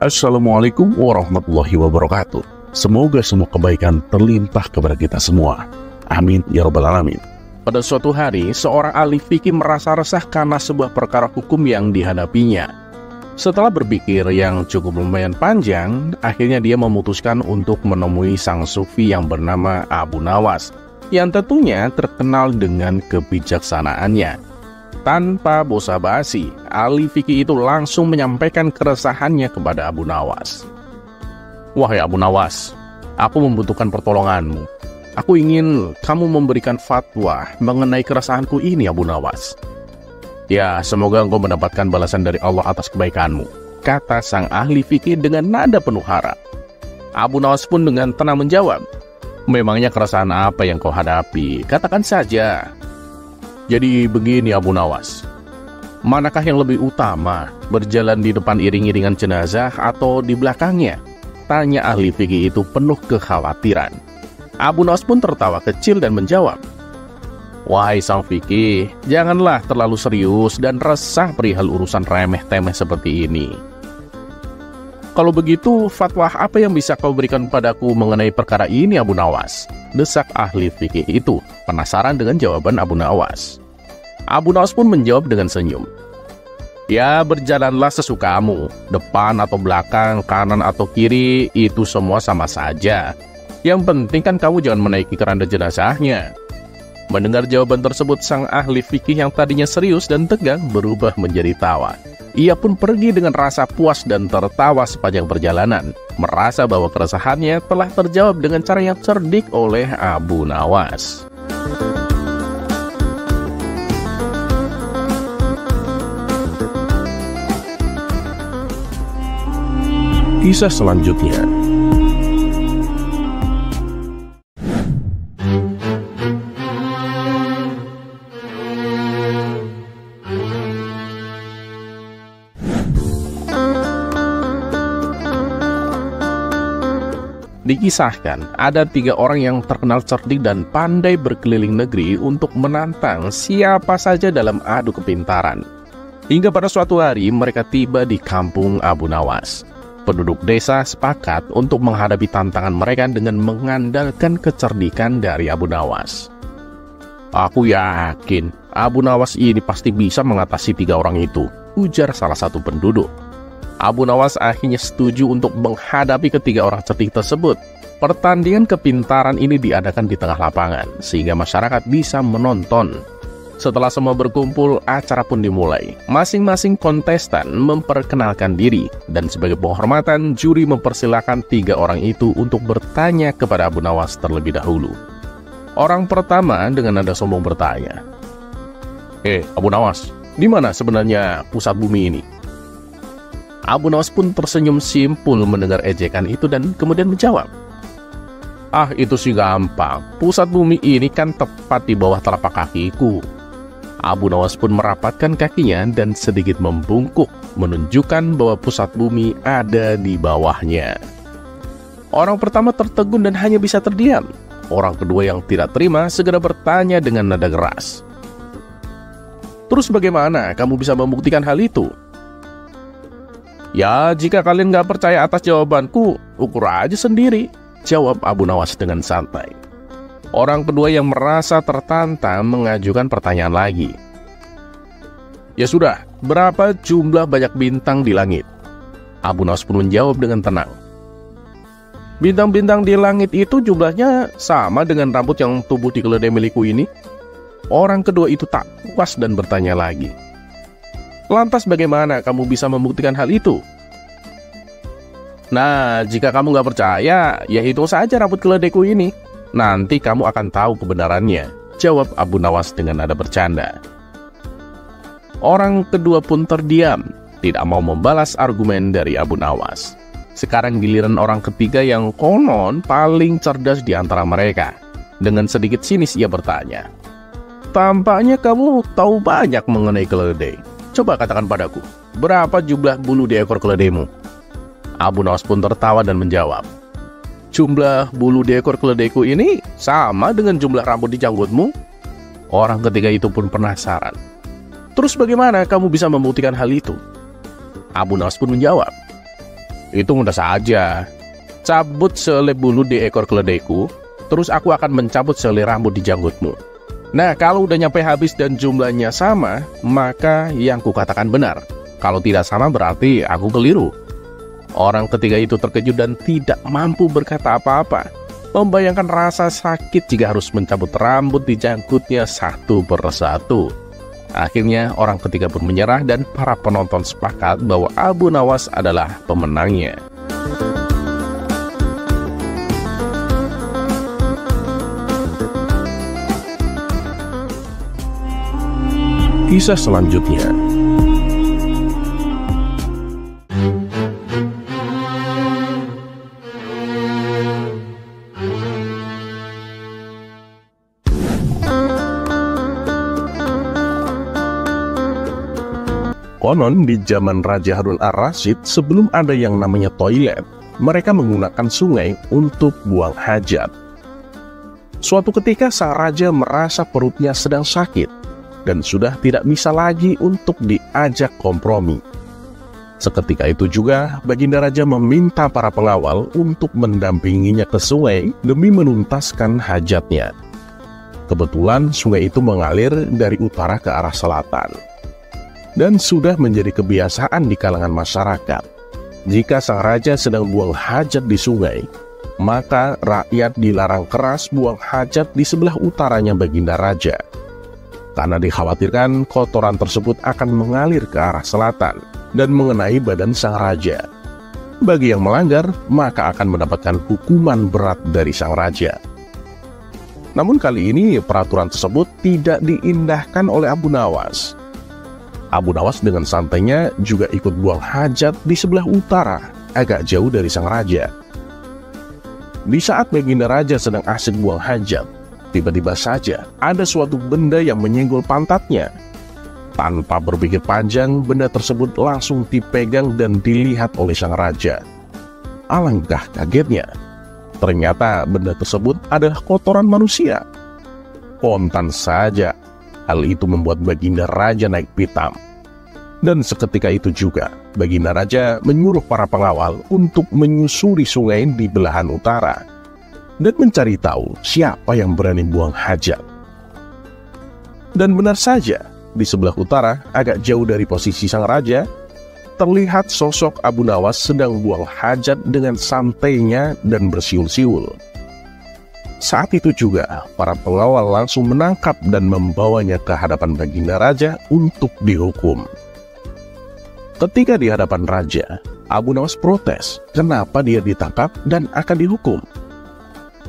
Assalamualaikum warahmatullahi wabarakatuh. Semoga semua kebaikan terlimpah kepada kita semua. Amin ya rabbal alamin. Pada suatu hari, seorang ahli fikih merasa resah karena sebuah perkara hukum yang dihadapinya. Setelah berpikir yang cukup lumayan panjang, akhirnya dia memutuskan untuk menemui sang sufi yang bernama Abu Nawas, yang tentunya terkenal dengan kebijaksanaannya. Tanpa basa-basi, ahli fikih itu langsung menyampaikan keresahannya kepada Abu Nawas. "Wahai Abu Nawas, aku membutuhkan pertolonganmu. Aku ingin kamu memberikan fatwa mengenai keresahanku ini, Abu Nawas." "Ya, semoga engkau mendapatkan balasan dari Allah atas kebaikanmu," kata sang ahli fikih dengan nada penuh harap. Abu Nawas pun dengan tenang menjawab, "Memangnya keresahan apa yang kau hadapi? Katakan saja." "Jadi begini Abu Nawas, manakah yang lebih utama, berjalan di depan iring-iringan jenazah atau di belakangnya?" tanya ahli fikih itu penuh kekhawatiran. Abu Nawas pun tertawa kecil dan menjawab, "Wahai sang fikih, janganlah terlalu serius dan resah perihal urusan remeh-temeh seperti ini. Kalau begitu, fatwa apa yang bisa kau berikan padaku mengenai perkara ini Abu Nawas?" desak ahli fikih itu, penasaran dengan jawaban Abu Nawas. Abu Nawas pun menjawab dengan senyum, "Ya, berjalanlah sesukamu, depan atau belakang, kanan atau kiri, itu semua sama saja. Yang penting kan kamu jangan menaiki keranda jenazahnya." Mendengar jawaban tersebut, sang ahli fikih yang tadinya serius dan tegang berubah menjadi tawa. Ia pun pergi dengan rasa puas dan tertawa sepanjang perjalanan, merasa bahwa keresahannya telah terjawab dengan cara yang cerdik oleh Abu Nawas. Kisah selanjutnya. Dikisahkan, ada 3 orang yang terkenal cerdik dan pandai berkeliling negeri untuk menantang siapa saja dalam adu kepintaran. Hingga pada suatu hari mereka tiba di kampung Abu Nawas. Penduduk desa sepakat untuk menghadapi tantangan mereka dengan mengandalkan kecerdikan dari Abu Nawas. "Aku yakin Abu Nawas ini pasti bisa mengatasi 3 orang itu," ujar salah satu penduduk. Abu Nawas akhirnya setuju untuk menghadapi ketiga orang cerdik tersebut. Pertandingan kepintaran ini diadakan di tengah lapangan, sehingga masyarakat bisa menonton. Setelah semua berkumpul, acara pun dimulai. Masing-masing kontestan memperkenalkan diri, dan sebagai penghormatan, juri mempersilahkan 3 orang itu untuk bertanya kepada Abu Nawas terlebih dahulu. Orang pertama dengan nada sombong bertanya, Abu Nawas, di mana sebenarnya pusat bumi ini?" Abu Nawas pun tersenyum simpul mendengar ejekan itu dan kemudian menjawab, "Ah, itu sih gampang. Pusat bumi ini kan tepat di bawah telapak kakiku." Abu Nawas pun merapatkan kakinya dan sedikit membungkuk, menunjukkan bahwa pusat bumi ada di bawahnya. Orang pertama tertegun dan hanya bisa terdiam. Orang kedua yang tidak terima segera bertanya dengan nada keras, "Terus bagaimana kamu bisa membuktikan hal itu?" "Ya, jika kalian nggak percaya atas jawabanku, ukur aja sendiri," jawab Abu Nawas dengan santai. Orang kedua yang merasa tertantang mengajukan pertanyaan lagi. "Ya sudah, berapa jumlah banyak bintang di langit?" Abu Nawas pun menjawab dengan tenang, "Bintang-bintang di langit itu jumlahnya sama dengan rambut yang tumbuh di keledai milikku ini." Orang kedua itu tak puas dan bertanya lagi, "Lantas bagaimana kamu bisa membuktikan hal itu?" "Nah, jika kamu nggak percaya, ya hitung saja rambut keledaiku ini. Nanti kamu akan tahu kebenarannya," jawab Abu Nawas dengan nada bercanda. Orang kedua pun terdiam, tidak mau membalas argumen dari Abu Nawas. Sekarang giliran orang ketiga yang konon paling cerdas di antara mereka. Dengan sedikit sinis ia bertanya, "Tampaknya kamu tahu banyak mengenai keledai. Coba katakan padaku, berapa jumlah bulu di ekor keledaimu?" Abu Nawas pun tertawa dan menjawab, "Jumlah bulu di ekor keledaiku ini sama dengan jumlah rambut di janggutmu." Orang ketiga itu pun penasaran, "Terus bagaimana kamu bisa membuktikan hal itu?" Abu Nawas pun menjawab, Itu mudah saja. Cabut sehelai bulu di ekor keledaiku, terus aku akan mencabut sehelai rambut di janggutmu. Nah, kalau udah nyampe habis dan jumlahnya sama, maka yang kukatakan benar. Kalau tidak sama berarti aku keliru. Orang ketiga itu terkejut dan tidak mampu berkata apa-apa. Membayangkan rasa sakit jika harus mencabut rambut di janggutnya satu persatu. Akhirnya orang ketiga pun menyerah dan para penonton sepakat bahwa Abu Nawas adalah pemenangnya. Kisah selanjutnya. Konon di zaman Raja Harun ar-Rasyid, sebelum ada yang namanya toilet, mereka menggunakan sungai untuk buang hajat. Suatu ketika sang raja merasa perutnya sedang sakit dan sudah tidak bisa lagi untuk diajak kompromi. Seketika itu juga Baginda Raja meminta para pengawal untuk mendampinginya ke sungai demi menuntaskan hajatnya. Kebetulan sungai itu mengalir dari utara ke arah selatan. Dan sudah menjadi kebiasaan di kalangan masyarakat. Jika sang raja sedang buang hajat di sungai, maka rakyat dilarang keras buang hajat di sebelah utaranya Baginda Raja. Karena dikhawatirkan kotoran tersebut akan mengalir ke arah selatan dan mengenai badan sang raja. Bagi yang melanggar, maka akan mendapatkan hukuman berat dari sang raja. Namun kali ini peraturan tersebut tidak diindahkan oleh Abu Nawas. Abu Nawas dengan santainya juga ikut buang hajat di sebelah utara, agak jauh dari sang raja. Di saat Baginda Raja sedang asik buang hajat, tiba-tiba saja ada suatu benda yang menyenggol pantatnya. Tanpa berpikir panjang, benda tersebut langsung dipegang dan dilihat oleh sang raja. Alangkah kagetnya. Ternyata benda tersebut adalah kotoran manusia. Spontan saja, hal itu membuat Baginda Raja naik pitam. Dan seketika itu juga, Baginda Raja menyuruh para pengawal untuk menyusuri sungai di belahan utara dan mencari tahu siapa yang berani buang hajat. Dan benar saja, di sebelah utara, agak jauh dari posisi sang raja, terlihat sosok Abu Nawas sedang buang hajat dengan santainya dan bersiul-siul. Saat itu juga, para pengawal langsung menangkap dan membawanya ke hadapan Baginda Raja untuk dihukum. Ketika di hadapan raja, Abu Nawas protes kenapa dia ditangkap dan akan dihukum.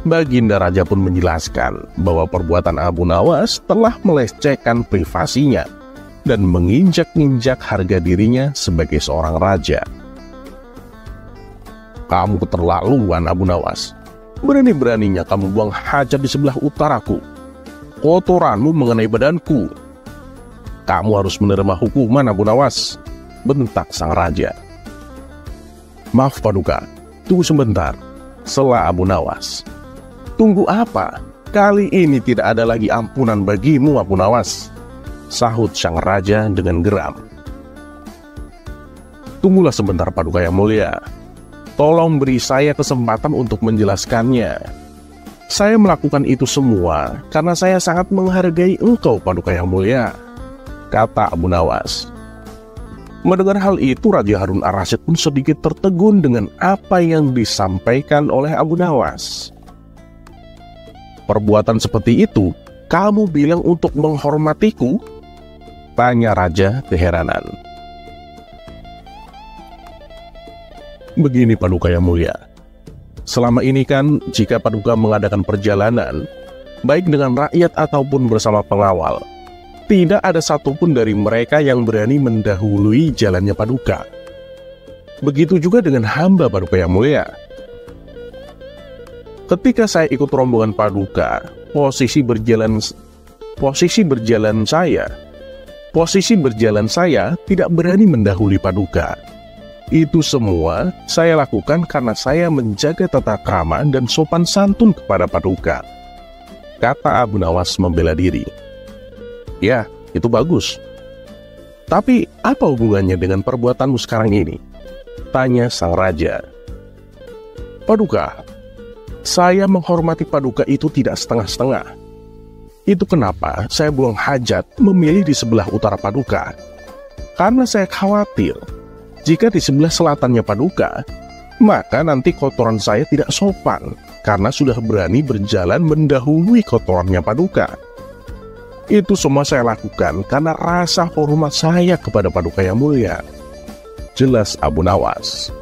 Baginda Raja pun menjelaskan bahwa perbuatan Abu Nawas telah melecehkan privasinya dan menginjak-injak harga dirinya sebagai seorang raja. Kamu keterlaluan, Abu Nawas. Berani-beraninya kamu buang hajat di sebelah utaraku. Kotoranmu mengenai badanku. Kamu harus menerima hukuman, Abu Nawas, bentak sang raja. Maaf Paduka, tunggu sebentar, sela Abu Nawas. Tunggu apa? Kali ini tidak ada lagi ampunan bagimu, Abu Nawas, sahut sang raja dengan geram. Tunggulah sebentar Paduka yang mulia. Tolong beri saya kesempatan untuk menjelaskannya. Saya melakukan itu semua karena saya sangat menghargai engkau, Paduka yang mulia, kata Abu Nawas. Mendengar hal itu, Raja Harun ar-Rasyid pun sedikit tertegun dengan apa yang disampaikan oleh Abu Nawas. Perbuatan seperti itu, kamu bilang untuk menghormatiku? Tanya raja keheranan. Begini Paduka yang mulia, selama ini kan jika Paduka mengadakan perjalanan, baik dengan rakyat ataupun bersama pengawal, tidak ada satupun dari mereka yang berani mendahului jalannya Paduka. Begitu juga dengan hamba Paduka yang mulia. Ketika saya ikut rombongan Paduka, posisi berjalan saya tidak berani mendahului Paduka. Itu semua saya lakukan karena saya menjaga tata krama dan sopan santun kepada Paduka, kata Abu Nawas membela diri. Ya, itu bagus. Tapi apa hubungannya dengan perbuatanmu sekarang ini? Tanya sang raja. Paduka, saya menghormati Paduka itu tidak setengah-setengah. Itu kenapa saya buang hajat memilih di sebelah utara Paduka. Karena saya khawatir, jika di sebelah selatannya Paduka, maka nanti kotoran saya tidak sopan, karena sudah berani berjalan mendahului kotorannya Paduka. Itu semua saya lakukan karena rasa hormat saya kepada Paduka yang mulia, jelas Abu Nawas.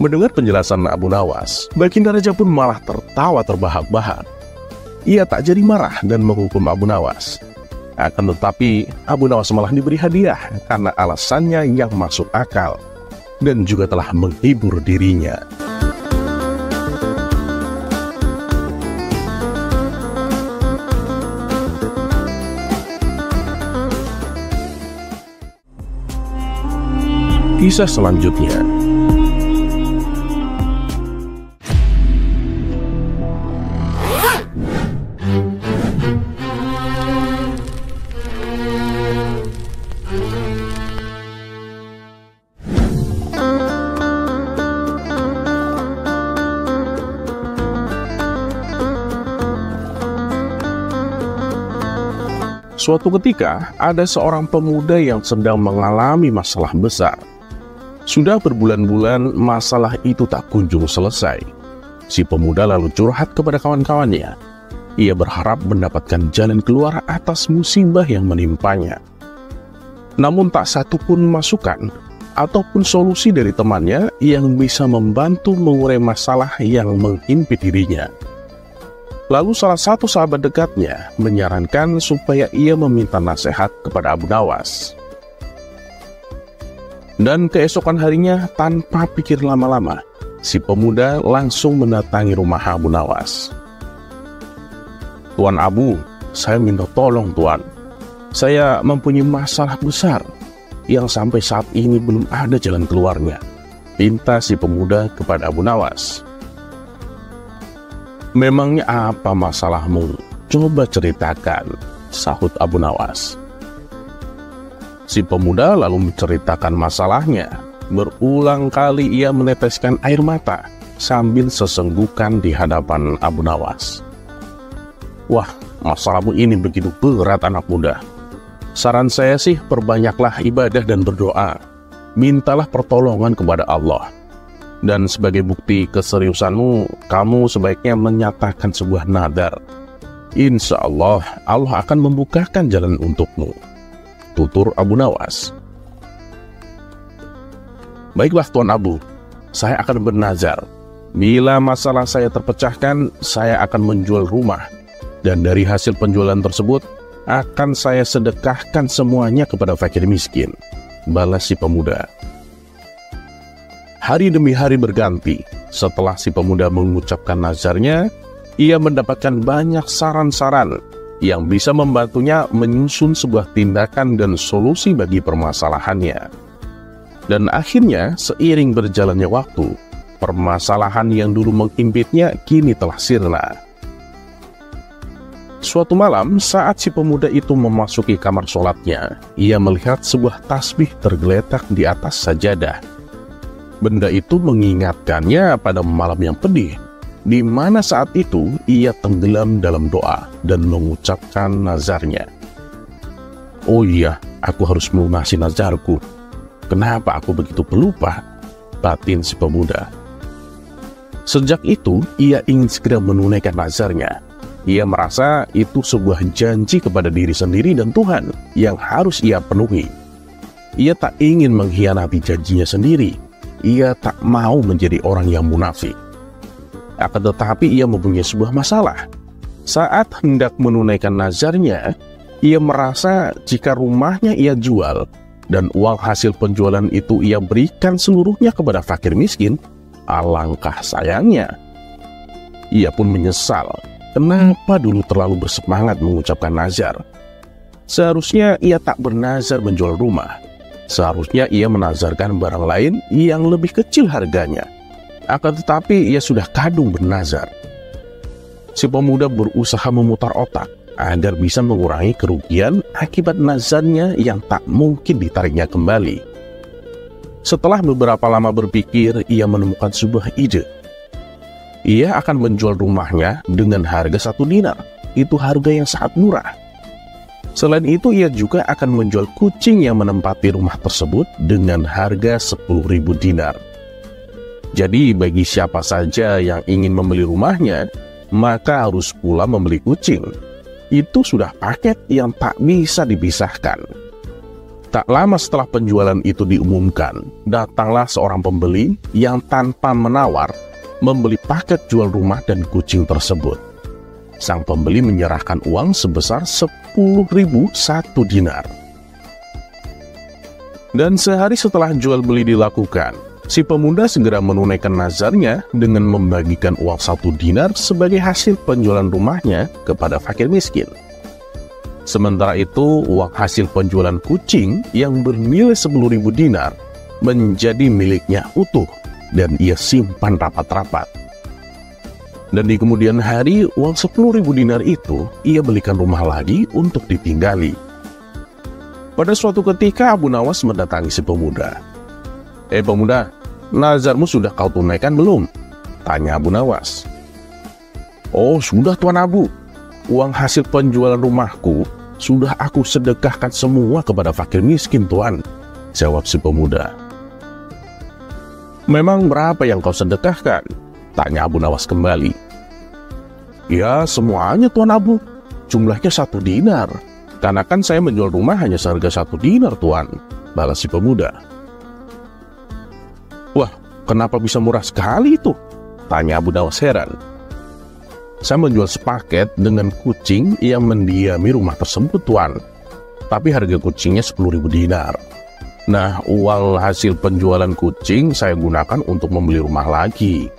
Mendengar penjelasan Abu Nawas, Baginda Raja pun malah tertawa terbahak-bahak. Ia tak jadi marah dan menghukum Abu Nawas. Akan tetapi, Abu Nawas malah diberi hadiah karena alasannya yang masuk akal dan juga telah menghibur dirinya. Kisah selanjutnya. Suatu ketika, ada seorang pemuda yang sedang mengalami masalah besar. Sudah berbulan-bulan masalah itu tak kunjung selesai. Si pemuda lalu curhat kepada kawan-kawannya. Ia berharap mendapatkan jalan keluar atas musibah yang menimpanya. Namun tak satu pun masukan ataupun solusi dari temannya yang bisa membantu mengurai masalah yang menghimpit dirinya. Lalu salah satu sahabat dekatnya menyarankan supaya ia meminta nasihat kepada Abu Nawas. Dan keesokan harinya, tanpa pikir lama-lama, si pemuda langsung mendatangi rumah Abu Nawas. Tuan Abu, saya minta tolong Tuan. Saya mempunyai masalah besar yang sampai saat ini belum ada jalan keluarnya, pinta si pemuda kepada Abu Nawas. Memangnya apa masalahmu? Coba ceritakan, sahut Abu Nawas. Si pemuda lalu menceritakan masalahnya. Berulang kali ia meneteskan air mata sambil sesenggukan di hadapan Abu Nawas. Wah, masalahmu ini begitu berat anak muda. Saran saya sih, perbanyaklah ibadah dan berdoa. Mintalah pertolongan kepada Allah. Dan sebagai bukti keseriusanmu, kamu sebaiknya menyatakan sebuah nadar. Insya Allah, Allah akan membukakan jalan untukmu, tutur Abu Nawas. Baiklah Tuan Abu, saya akan bernazar. Bila masalah saya terpecahkan, saya akan menjual rumah. Dan dari hasil penjualan tersebut, akan saya sedekahkan semuanya kepada fakir miskin, balas si pemuda. Hari demi hari berganti. Setelah si pemuda mengucapkan nazarnya, ia mendapatkan banyak saran-saran yang bisa membantunya menyusun sebuah tindakan dan solusi bagi permasalahannya. Dan akhirnya, seiring berjalannya waktu, permasalahan yang dulu menghimpitnya kini telah sirna. Suatu malam, saat si pemuda itu memasuki kamar sholatnya, ia melihat sebuah tasbih tergeletak di atas sajadah. Benda itu mengingatkannya pada malam yang pedih, di mana saat itu ia tenggelam dalam doa dan mengucapkan nazarnya. Oh iya, aku harus melunasi nazarku. Kenapa aku begitu pelupa? Batin si pemuda. Sejak itu, ia ingin segera menunaikan nazarnya. Ia merasa itu sebuah janji kepada diri sendiri dan Tuhan yang harus ia penuhi. Ia tak ingin mengkhianati janjinya sendiri. Ia tak mau menjadi orang yang munafik. Akan tetapi ia mempunyai sebuah masalah. Saat hendak menunaikan nazarnya, ia merasa jika rumahnya ia jual dan uang hasil penjualan itu ia berikan seluruhnya kepada fakir miskin, alangkah sayangnya. Ia pun menyesal. Kenapa dulu terlalu bersemangat mengucapkan nazar? Seharusnya ia tak bernazar menjual rumah. Seharusnya ia menazarkan barang lain yang lebih kecil harganya. Akan tetapi ia sudah kadung bernazar. Si pemuda berusaha memutar otak agar bisa mengurangi kerugian akibat nazarnya yang tak mungkin ditariknya kembali. Setelah beberapa lama berpikir, ia menemukan sebuah ide. Ia akan menjual rumahnya dengan harga 1 dinar. Itu harga yang sangat murah. Selain itu, ia juga akan menjual kucing yang menempati rumah tersebut dengan harga 10.000 dinar. Jadi, bagi siapa saja yang ingin membeli rumahnya, maka harus pula membeli kucing. Itu sudah paket yang tak bisa dipisahkan. Tak lama setelah penjualan itu diumumkan, datanglah seorang pembeli yang tanpa menawar membeli paket jual rumah dan kucing tersebut. Sang pembeli menyerahkan uang sebesar 10.000 1 dinar. Dan sehari setelah jual beli dilakukan, si pemuda segera menunaikan nazarnya dengan membagikan uang 1 dinar sebagai hasil penjualan rumahnya kepada fakir miskin. Sementara itu, uang hasil penjualan kucing yang bernilai 10.000 dinar menjadi miliknya utuh dan ia simpan rapat-rapat. Dan di kemudian hari, uang 10.000 dinar itu ia belikan rumah lagi untuk ditinggali. Pada suatu ketika Abu Nawas mendatangi si pemuda. Pemuda, nazarmu sudah kau tunaikan belum? Tanya Abu Nawas. Oh, sudah Tuan Abu. Uang hasil penjualan rumahku sudah aku sedekahkan semua kepada fakir miskin, Tuan, jawab si pemuda. Memang berapa yang kau sedekahkan? Tanya Abu Nawas kembali. Ya, semuanya Tuan Abu. Jumlahnya 1 dinar. Karena kan saya menjual rumah hanya seharga 1 dinar, Tuan, balas si pemuda. Wah, kenapa bisa murah sekali itu? Tanya Abu Nawas heran. Saya menjual sepaket dengan kucing yang mendiami rumah tersebut, Tuan. Tapi harga kucingnya 10.000 dinar. Nah, uang hasil penjualan kucing saya gunakan untuk membeli rumah lagi,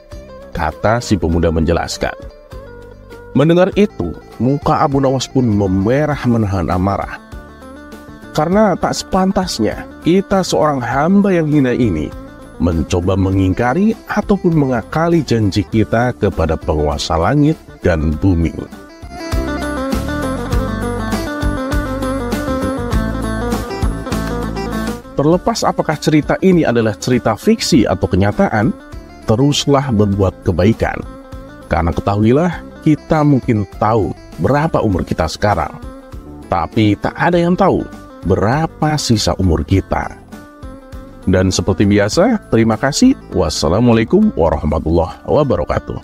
kata si pemuda menjelaskan. Mendengar itu, muka Abu Nawas pun memerah menahan amarah. Karena tak sepantasnya kita seorang hamba yang hina ini mencoba mengingkari ataupun mengakali janji kita kepada penguasa langit dan bumi. Terlepas apakah cerita ini adalah cerita fiksi atau kenyataan, teruslah berbuat kebaikan. Karena ketahuilah, kita mungkin tahu berapa umur kita sekarang, tapi tak ada yang tahu berapa sisa umur kita. Dan seperti biasa, terima kasih. Wassalamualaikum warahmatullahi wabarakatuh.